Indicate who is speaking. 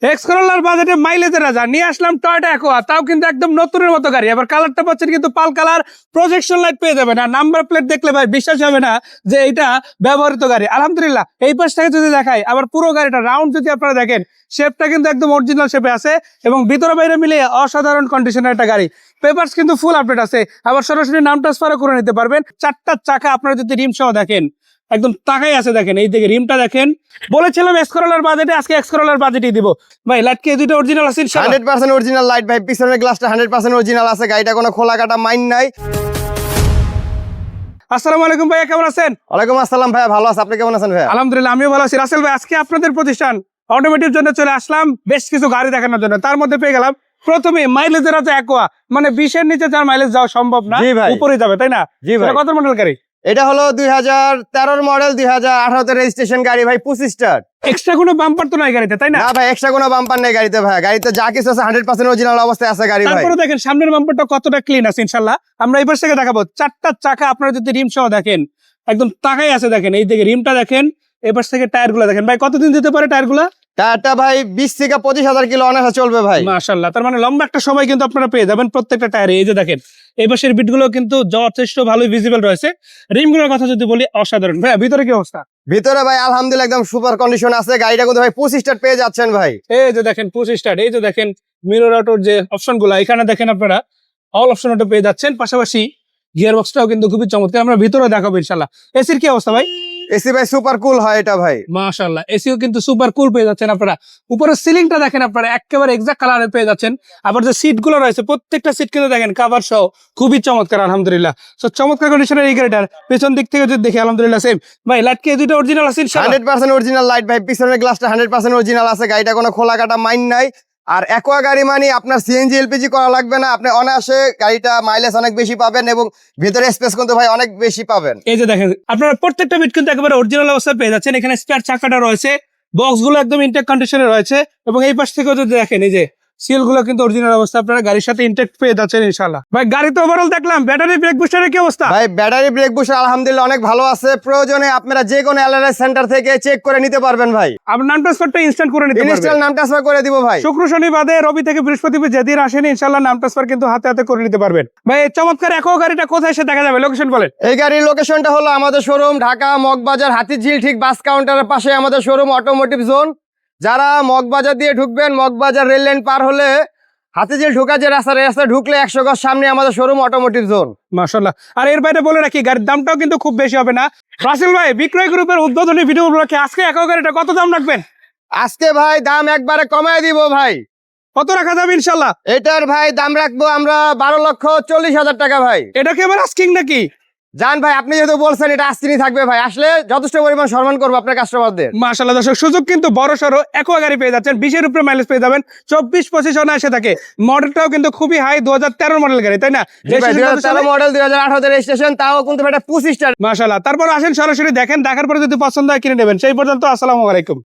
Speaker 1: X করোলার বাজেটে মাইলেজের রাজা নিয়ে আসলাম টয়োটা অ্যাকোয়া, তাও কিন্তু একদম নতুনের মতো গাড়ি। আবার কালারটা পাচ্ছেন কিন্তু পাল কালার, প্রজেকশন লাইট পেয়ে যাবেন। আর নাম্বার প্লেট দেখলে ভাই বিশ্বাস হবে না যে এটা ব্যবহৃত গাড়ি। আলহামদুলিল্লাহ এই পাশ থেকে যদি দেখাই, আবার পুরো গাড়িটা রাউন্ড যদি আপনারা দেখেন, শেপটা কিন্তু একদম অরিজিনাল শেপে আছে এবং ভিতরে বাইরে মিলিয়ে অসাধারণ কন্ডিশনের একটা গাড়ি। পেপারস কিন্তু ফুল আপডেট আছে, আবার সরাসরি নাম ট্রান্সফারও করে নিতে পারবেন। চারটা চাকা আপনারা যদি রিম সহ দেখেন, একদম তাকাই আছে দেখেন, এই দিকে রিমটা দেখেন। বলেছিলাম এক্স করোলার বাজেটে, আজকে এক্স করোলার বাজেটই দিব ভাই। লাইট কি দুটো অরিজিনাল আছে?
Speaker 2: 100% অরিজিনাল লাইট ভাই, পিছনের গ্লাসটা 100% অরিজিনাল আছে, গাড়িটা কোনো খোলা কাটা মাইন নাই।
Speaker 1: আসসালামু আলাইকুম ভাইয়া, কেমন আছেন?
Speaker 2: ওয়ালাইকুম আসসালাম ভাইয়া, ভালো আছে, আপনি কেমন আছেন ভাইয়া?
Speaker 1: আলহামদুলিল্লাহ আমিও ভালো আছি। রাসেল ভাই, আজকে আপনাদের প্রতিষ্ঠান অটোমেটিভ জন্য চলে আসলাম বেশ কিছু গাড়ি দেখানোর জন্য। তার মধ্যে পেয়ে গেলাম প্রথমে মাইলেজের আছে অ্যাকোয়া, মানে 20-এর নিচে যার মাইলেজ যাওয়া সম্ভব না, উপরে যাবে তাই না?
Speaker 2: জি ভাই।
Speaker 1: কত মডেল গাড়ি
Speaker 2: এটা হলো 2013 মডেল, 2018 রেজিস্ট্রেশন গাড়ি ভাই, 25 স্টার।
Speaker 1: এক্সট্রা কোনো বাম্পার তো নাই গাড়িতে তাই না?
Speaker 2: না ভাই, এক্সট্রা কোনো বাম্পার নেই গাড়িতে ভাই, গাড়িতে যা কিছু আছে 100% অরিজিনাল অবস্থায় আছে গাড়ি ভাই।
Speaker 1: তারপরে দেখেন সামনের বাম্পারটা কতটা ক্লিন আছে ইনশাআল্লাহ। আমরা এই পাশ থেকে দেখাবো চারটা চাকা আপনারা যদি রিম সহ দেখেন, একদম তাকাই আছে দেখেন, এই দিকে রিমটা দেখেন, এই পাশ থেকে টায়ার গুলা দেখেন ভাই, কতদিন দিতে পারে টায়ার গুলা?
Speaker 2: টায়ারটা ভাই 20 থেকে 25,000 কিলো অনায়াসে চলবে ভাই।
Speaker 1: মাশাআল্লাহ, তার মানে লম্বা একটা সময় কিন্তু আপনারা পেয়ে যাবেন প্রত্যেকটা টায়ারে। এই যে দেখেন এই পাশের বিটগুলো কিন্তু যথেষ্ট ভালোই ভিজিবল রয়েছে। রিমগুলোর কথা যদি বলি অসাধারণ। ভাই ভিতরে কি অবস্থা?
Speaker 2: ভিতরে ভাই আলহামদুলিল্লাহ একদম সুপার কন্ডিশন আছে, গাড়িটা কিন্তু ভাই 25 স্টার পেয়ে যাচ্ছেন ভাই।
Speaker 1: এই যে দেখেন 25 স্টার, এই যে দেখেন মিরর অটোর যে অপশন গুলা, এখানে দেখেন আপনারা অল অপশন অটো পেয়ে যাচ্ছেন। পাশাপাশি গিয়ার বক্সটাও কিন্তু খুবই চমৎকার, আমরা ভিতরে দেখাবো ইনশাআল্লাহ। এসির কি অবস্থা ভাই?
Speaker 2: এসি ভাই সুপার কুল হয় এটা ভাই।
Speaker 1: মাশাআল্লাহ, এসিও কিন্তু সুপার কুল পেয়ে যাচ্ছেন আপনারা। উপরের সিলিংটা দেখেন আপনারা একেবারে এক্সাক্ট কালারে পেয়ে যাচ্ছেন। আবার যে সিট গুলো রয়েছে প্রত্যেকটা সিট কিন্তু দেখেন কাভার সহ খুবই চমৎকার আলহামদুলিল্লাহ। তো চমৎকার কন্ডিশনের এই গাড়িটার পেছন দিক থেকে যদি দেখি আলহামদুলিল্লাহ সেম ভাই। লাইট কি দুটো অরিজিনাল আছে?
Speaker 2: 100% অরিজিনাল লাইট ভাই, পিছনের গ্লাসটা 100% অরিজিনাল আছে, গাড়িটা কোনো খোলা কাটা মাইন নাই। আর অ্যাকোয়া গাড়ি মানে আপনার সিএনজি এলপিজি করা লাগবে না, আপনি অনায়াসে গাড়িটা মাইলেজ অনেক বেশি পাবেন এবং ভিতরে স্পেস কিন্তু ভাই অনেক বেশি পাবেন।
Speaker 1: এই যে দেখেন আপনারা প্রত্যেকটা বিট কিন্তু একেবারে অরিজিনাল অবস্থায় পেয়ে যাচ্ছেন। এখানে স্পেয়ার চাকাটা রয়েছে, বক্স গুলো একদম ইনটেক কন্ডিশনে রয়েছে এবং এই পাশ থেকে যদি দেখেন এই যে সিল গুলো কিন্তু অরিজিনাল অবস্থা আপনারা গাড়ির সাথে ইনটেক পেয়ে যাচ্ছেন ইনশাআল্লাহ। ভাই গাড়ি তো ওভারঅল দেখলাম, ব্যাটারি ব্রেক বুস্টারের কি অবস্থা?
Speaker 2: ভাই ব্যাটারি ব্রেক বুস্টার আলহামদুলিল্লাহ অনেক ভালো আছে, প্রয়োজনে আপনারা যে কোনো এলআরএস সেন্টার থেকে চেক করে নিতে পারবেন ভাই।
Speaker 1: আপনার নাম ট্রান্সফারটা ইনস্ট্যান্ট করে নিতে পারবেন।
Speaker 2: ইনস্ট্যান্ট নাম ট্রান্সফার করে দিব ভাই।
Speaker 1: শুক্র শনি বাদে রবি থেকে বৃহস্পতিবার যেদিন আসেন ইনশাআল্লাহ নাম ট্রান্সফার কিন্তু হাতে হাতে করে নিতে পারবেন। ভাই এই চমৎকার অ্যাকোয়া গাড়িটা কোথায় এসে দেখা যাবে, লোকেশন বলেন।
Speaker 2: এই গাড়ির লোকেশনটা হলো আমাদের শোরুম ঢাকা মগবাজার হাতিঝিল, ঠিক বাস কাউন্টারের পাশে আমাদের শোরুম অটোমোটিভ জোন। যারা মগবাজার দিয়ে ঢুকবেন, মগবাজার রেল লাইন পার হলে হাতিঝিল ঢোকা যে রাস্তা ঢুকলে 100 গজ সামনে আমাদের শোরুম অটোমোটিভ জোন।
Speaker 1: মাশাআল্লাহ। আর এর বাইরে বলে রাখি গাড়ির দামটাও কিন্তু খুব বেশি হবে না। রাসেল ভাই বিক্রয় গ্রুপের উদ্বোধনী ভিডিও উপলক্ষে আজকে অ্যাকোয়া গাড়িটা কত দাম রাখবেন?
Speaker 2: আজকে ভাই দাম একবারে কমায় দিব ভাই।
Speaker 1: কত রাখা যাবে ইনশাআল্লাহ?
Speaker 2: এটার ভাই দাম রাখবো আমরা 12,40,000 টাকা ভাই।
Speaker 1: এটা কি এবার আস্কিং নাকি?
Speaker 2: জান ভাই, আপনি যেহেতু বলছেন এটা আস্তিনি থাকবে ভাই, আসলে যথেষ্ট পরিমাণ সম্মান করবো আপনার কাস্টমারদের।
Speaker 1: মাশাআল্লাহ দর্শক, সুযোগ কিন্তু বড় সড়ো অ্যাকোয়া গাড়ি পেয়ে যাচ্ছেন, 20-এর উপরে মাইলেজ পেয়ে যাবেন, 24-25 অনায়াসে থাকে। মডেলটাও কিন্তু খুবই হাই, 2013 মডেল গাড়ি তাই না?
Speaker 2: 2013 মডেল, 2018 রেজিস্ট্রেশন, তাও কিন্তু এটা 25 স্টার।
Speaker 1: মাশাআল্লাহ। তারপর আসেন সরাসরি দেখেন, দেখার পরে যদি পছন্দ হয় কিনে নেবেন। সেই পর্যন্ত আসসালামু আলাইকুম।